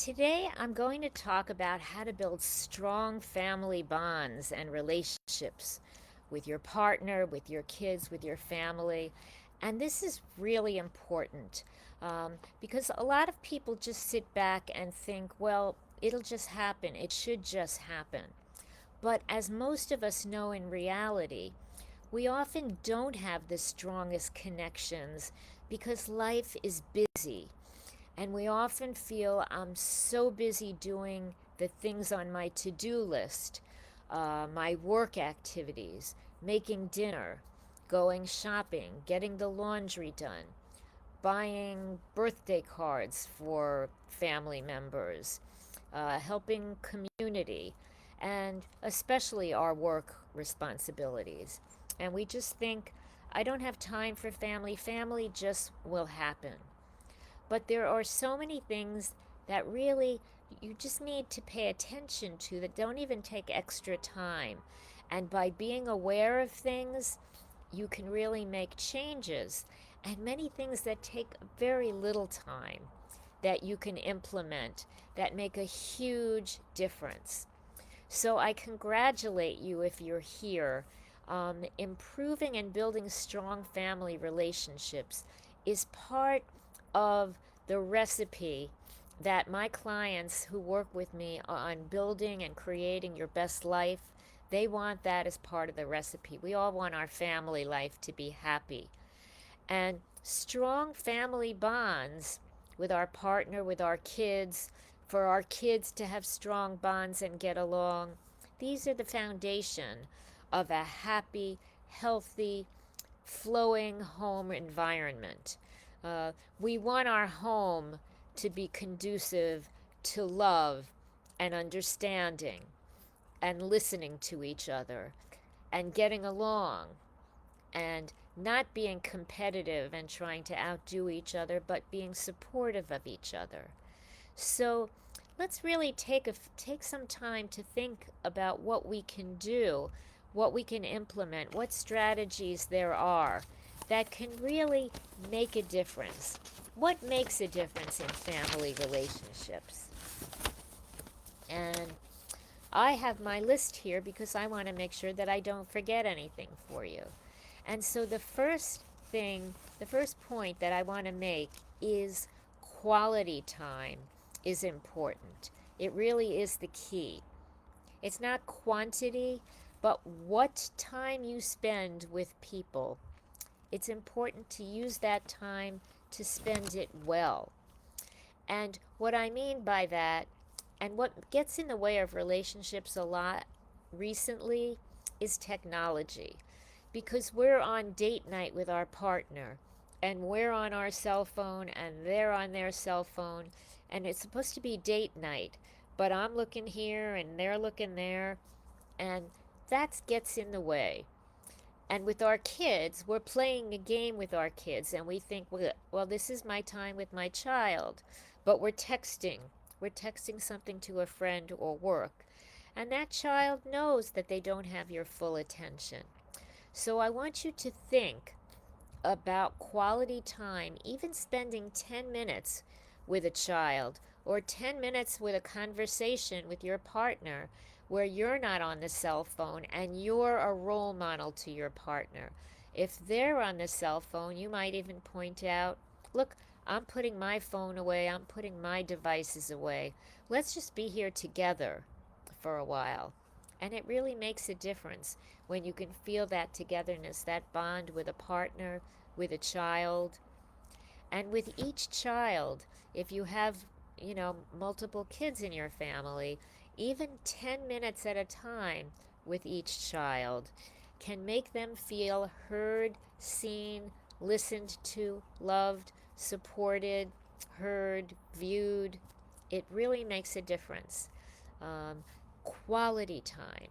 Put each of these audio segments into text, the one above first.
Today, I'm going to talk about how to build strong family bonds and relationships with your partner, with your kids, with your family. And this is really important because a lot of people just sit back and think, well, it'll just happen. It should just happen. But as most of us know in reality, we often don't have the strongest connections because life is busy. And we often feel I'm so busy doing the things on my to do list, my work activities, making dinner, going shopping, getting the laundry done, buying birthday cards for family members, helping community, and especially our work responsibilities. And we just think, I don't have time for family. Family just will happen. But there are so many things that really you just need to pay attention to that don't even take extra time. And by being aware of things, you can really make changes. And many things that take very little time that you can implement that make a huge difference. So I congratulate you if you're here. Improving and building strong family relationships is part of the recipe that my clients who work with me on building and creating your best life, they want that as part of the recipe. We all want our family life to be happy. And strong family bonds with our partner, with our kids, for our kids to have strong bonds and get along, these are the foundation of a happy, healthy, flowing home environment. We want our home to be conducive to love and understanding and listening to each other and getting along and not being competitive and trying to outdo each other, but being supportive of each other. So let's really take some time to think about what we can do, what we can implement, what strategies there are that can really make a difference. What makes a difference in family relationships? And I have my list here because I want to make sure that I don't forget anything for you. And so the first point that I want to make is quality time is important. It really is the key. It's not quantity, but what time you spend with people. It's important to use that time to spend it well. And what I mean by that, and what gets in the way of relationships a lot recently, is technology. Because we're on date night with our partner, and we're on our cell phone, and they're on their cell phone, and it's supposed to be date night, but I'm looking here and they're looking there, and that gets in the way. And with our kids, we're playing a game with our kids, and we think, well, this is my time with my child, but we're texting. We're texting something to a friend or work, and that child knows that they don't have your full attention. So I want you to think about quality time, even spending 10 minutes with a child or 10 minutes with a conversation with your partner where you're not on the cell phone and you're a role model to your partner. If they're on the cell phone, you might even point out, look, I'm putting my phone away, I'm putting my devices away. Let's just be here together for a while. And it really makes a difference when you can feel that togetherness, that bond with a partner, with a child. And with each child, if you have, multiple kids in your family, even 10 minutes at a time with each child can make them feel heard, seen, listened to, loved, supported, heard, viewed. It really makes a difference. Um, Quality time.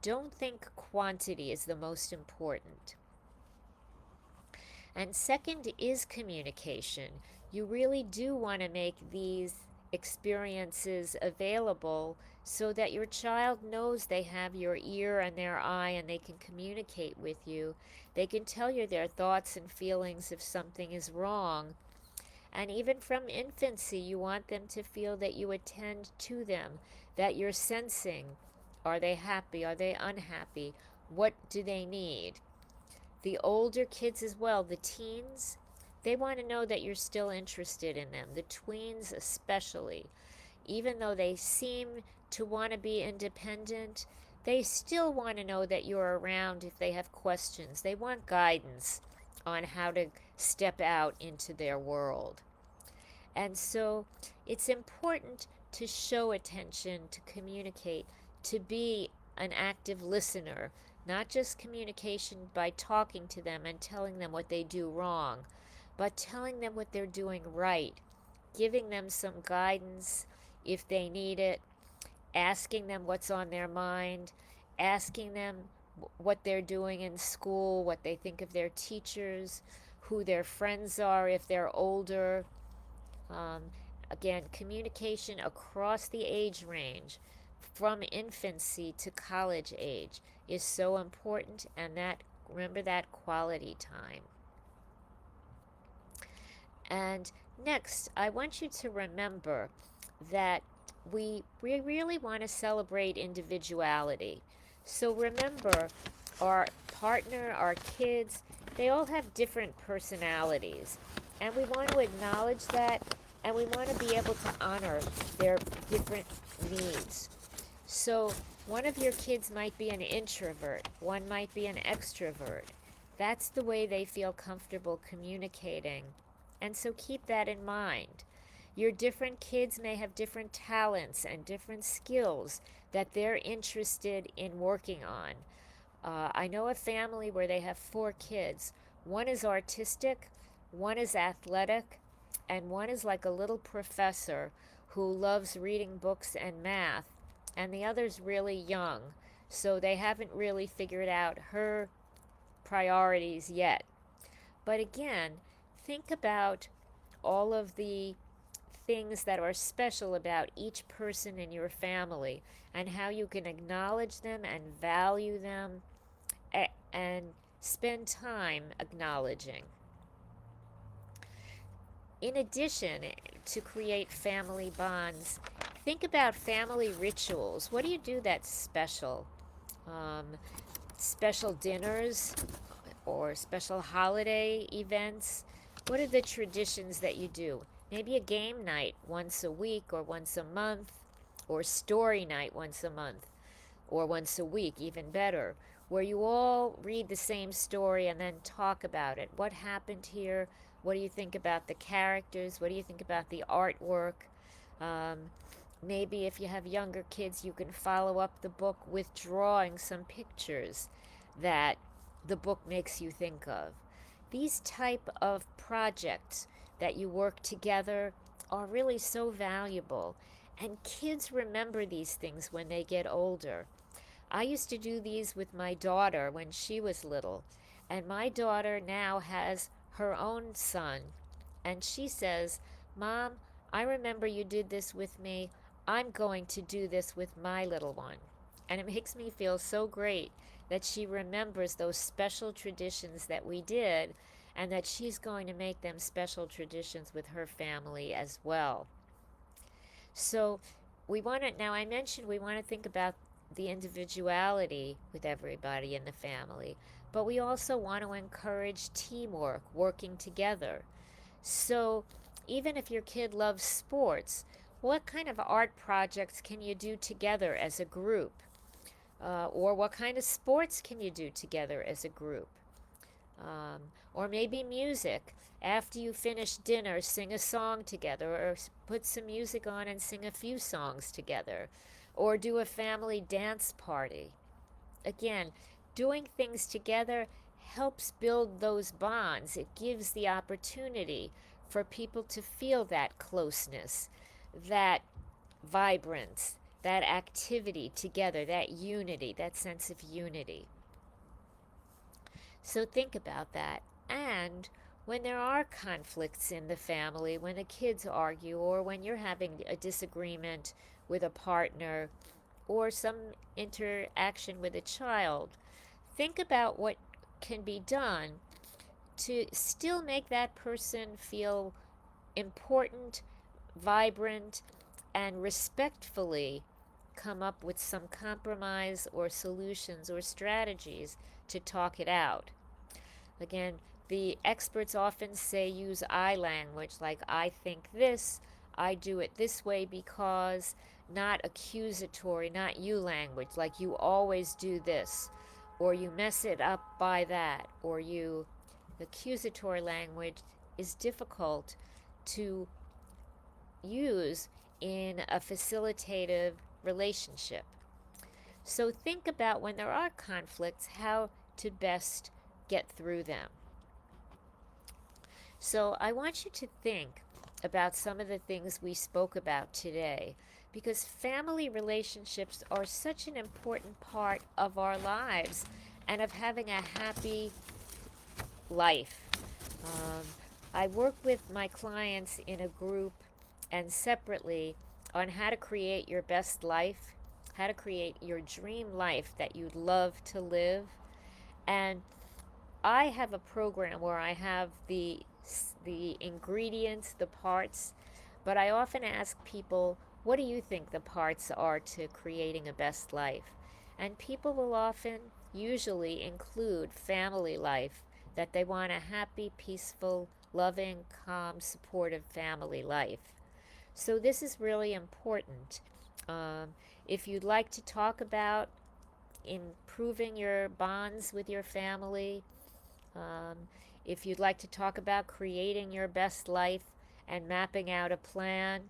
Don't think quantity is the most important. And second is communication. You really do want to make these experiences available so that your child knows they have your ear and their eye and they can communicate with you. They can tell you their thoughts and feelings if something is wrong. And even from infancy, you want them to feel that you attend to them, that you're sensing, are they happy? Are they unhappy? What do they need? The older kids as well, the teens, they want to know that you're still interested in them. The tweens, especially, even though they seem to want to be independent, they still want to know that you're around if they have questions. They want guidance on how to step out into their world. And so it's important to show attention, to communicate, to be an active listener, not just communication by talking to them and telling them what they do wrong, but telling them what they're doing right, giving them some guidance if they need it, asking them what's on their mind, asking them what they're doing in school, what they think of their teachers, who their friends are if they're older. Um, Again, communication across the age range from infancy to college age is so important, and that, remember, that quality time. And next, I want you to remember that we really want to celebrate individuality. So remember, our partner, our kids, they all have different personalities. And we want to acknowledge that, and we want to be able to honor their different needs. So one of your kids might be an introvert, one might be an extrovert. That's the way they feel comfortable communicating. And so keep that in mind. Your different kids may have different talents and different skills that they're interested in working on. I know a family where they have 4 kids. One is artistic, one is athletic, and one is like a little professor who loves reading books and math, and the other's really young, so they haven't really figured out her priorities yet. But again, think about all of the things that are special about each person in your family and how you can acknowledge them and value them and spend time acknowledging. In addition, to create family bonds, think about family rituals. What do you do that's special? Um, Special dinners or special holiday events? What are the traditions that you do? Maybe a game night once a week or once a month, or story night once a month or once a week, even better, where you all read the same story and then talk about it. What happened here? What do you think about the characters? What do you think about the artwork? Um, Maybe if you have younger kids, you can follow up the book with drawing some pictures that the book makes you think of. These type of projects that you work together are really so valuable, and kids remember these things when they get older. I used to do these with my daughter when she was little, and my daughter now has her own son, and she says, "Mom, I remember you did this with me. I'm going to do this with my little one." And it makes me feel so great that she remembers those special traditions that we did, and that she's going to make them special traditions with her family as well. So we want to, now I mentioned we want to think about the individuality with everybody in the family, but we also want to encourage teamwork, working together. So even if your kid loves sports, what kind of art projects can you do together as a group? Or what kind of sports can you do together as a group? Or maybe music. After you finish dinner, sing a song together, or put some music on and sing a few songs together, or do a family dance party. Again, doing things together helps build those bonds. It gives the opportunity for people to feel that closeness, that vibrance, that activity together, that unity, that sense of unity. So think about that. And when there are conflicts in the family, when the kids argue, or when you're having a disagreement with a partner, or some interaction with a child, think about what can be done to still make that person feel important, vibrant, and respectfully come up with some compromise or solutions or strategies to talk it out. Again, the experts often say use I language, like I think this, I do it this way because, not accusatory, not you language, like you always do this, or you mess it up by that, or you. The accusatory language is difficult to use in a facilitative relationship. So think about when there are conflicts, how to best get through them. So I want you to think about some of the things we spoke about today, because family relationships are such an important part of our lives and of having a happy life. Um, I work with my clients in a group and separately on how to create your best life, how to create your dream life that you'd love to live. And I have a program where I have the ingredients, the parts, but I often ask people, what do you think the parts are to creating a best life? And people will often usually include family life, that they want a happy, peaceful, loving, calm, supportive family life. So this is really important. Um, if you'd like to talk about improving your bonds with your family, um, if you'd like to talk about creating your best life and mapping out a plan,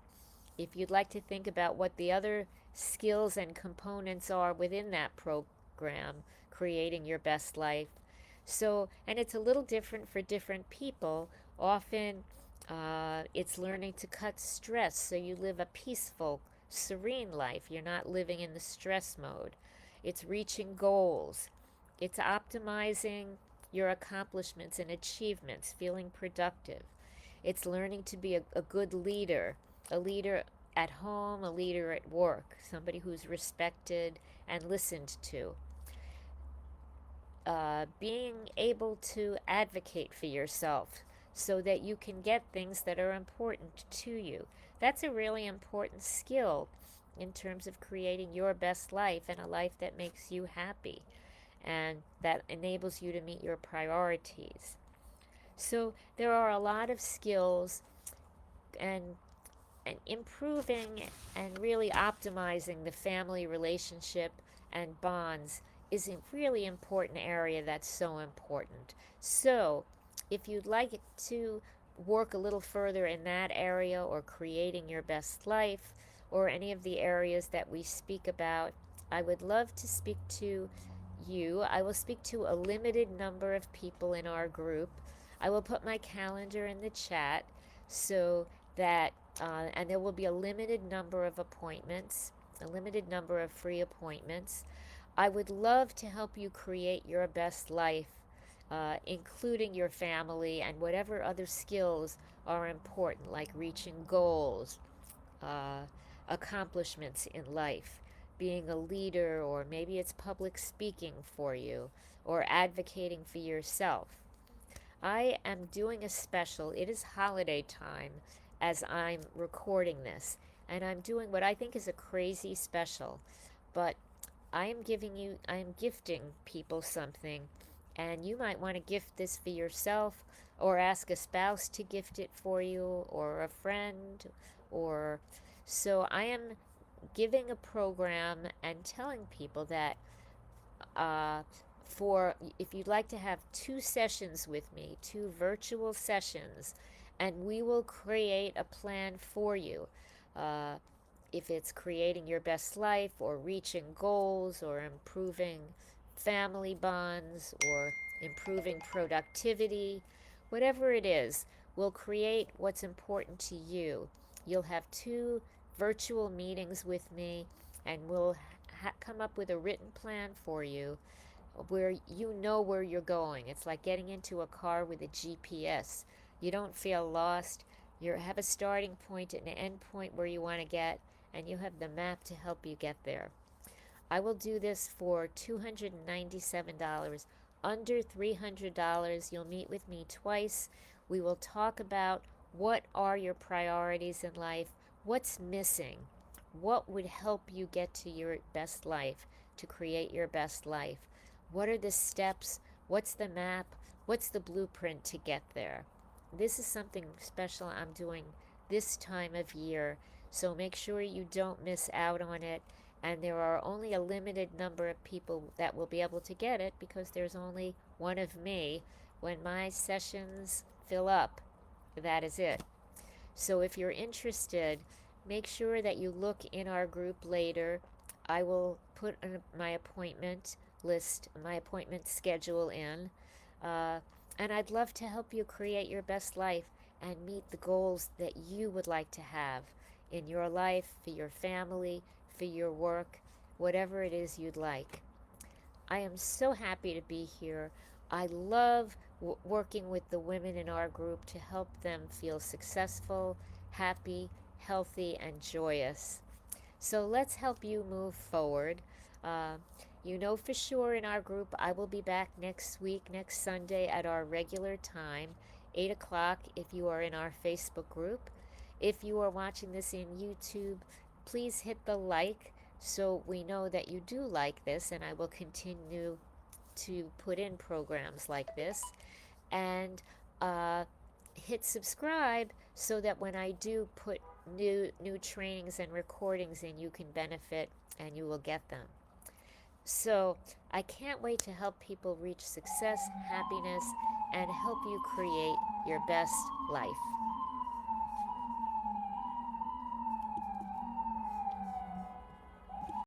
if you'd like to think about what the other skills and components are within that program, creating your best life. So, and it's a little different for different people. Often it's learning to cut stress so you live a peaceful, serene life. You're not living in the stress mode. It's reaching goals. It's optimizing your accomplishments and achievements, feeling productive. It's learning to be a good leader, a leader at home, a leader at work, somebody who's respected and listened to. Being able to advocate for yourself so that you can get things that are important to you. That's a really important skill in terms of creating your best life and a life that makes you happy and that enables you to meet your priorities. So there are a lot of skills, and improving and really optimizing the family relationship and bonds is a really important area that's so important. So, if you'd like to work a little further in that area, or creating your best life, or any of the areas that we speak about, I would love to speak to you. I will speak to a limited number of people in our group. I will put my calendar in the chat so that, and there will be a limited number of appointments, a limited number of free appointments. I would love to help you create your best life, including your family and whatever other skills are important, like reaching goals, uh, accomplishments in life, being a leader, or maybe it's public speaking for you, or advocating for yourself. I am doing a special. It is holiday time as I'm recording this, and I'm doing what I think is a crazy special, but I am gifting people something, and you might want to gift this for yourself, or ask a spouse to gift it for you, or a friend, or so I am giving a program and telling people that, uh, for if you'd like to have 2 sessions with me, 2 virtual sessions, and we will create a plan for you. Uh, if it's creating your best life, or reaching goals, or improving family bonds, or improving productivity, whatever it is, we'll create what's important to you. You'll have 2 virtual meetings with me, and we'll come up with a written plan for you where you know where you're going. It's like getting into a car with a GPS. You don't feel lost. You have a starting point and an end point where you want to get, and you have the map to help you get there. I will do this for $297, under $300. You'll meet with me twice. We will talk about What are your priorities in life? What's missing? What would help you get to your best life, to create your best life? What are the steps? What's the map? What's the blueprint to get there? This is something special I'm doing this time of year, so make sure you don't miss out on it. And there are only a limited number of people that will be able to get it because there's only one of me. When my sessions fill up, that is it. So if you're interested, make sure that you look in our group later. I will put my appointment list, my appointment schedule in. Uh, and I'd love to help you create your best life and meet the goals that you would like to have in your life, for your family, for your work, whatever it is you'd like. I am so happy to be here. I love working with the women in our group to help them feel successful, happy, healthy, and joyous. So let's help you move forward. Uh, you know for sure in our group, I will be back next week, next Sunday at our regular time, 8 o'clock if you are in our Facebook group. If you are watching this in YouTube, please hit the like so we know that you do like this, and I will continue to put in programs like this. And uh, hit subscribe so that when I do put new trainings and recordings in, you can benefit and you will get them. So I can't wait to help people reach success, happiness, and help you create your best life.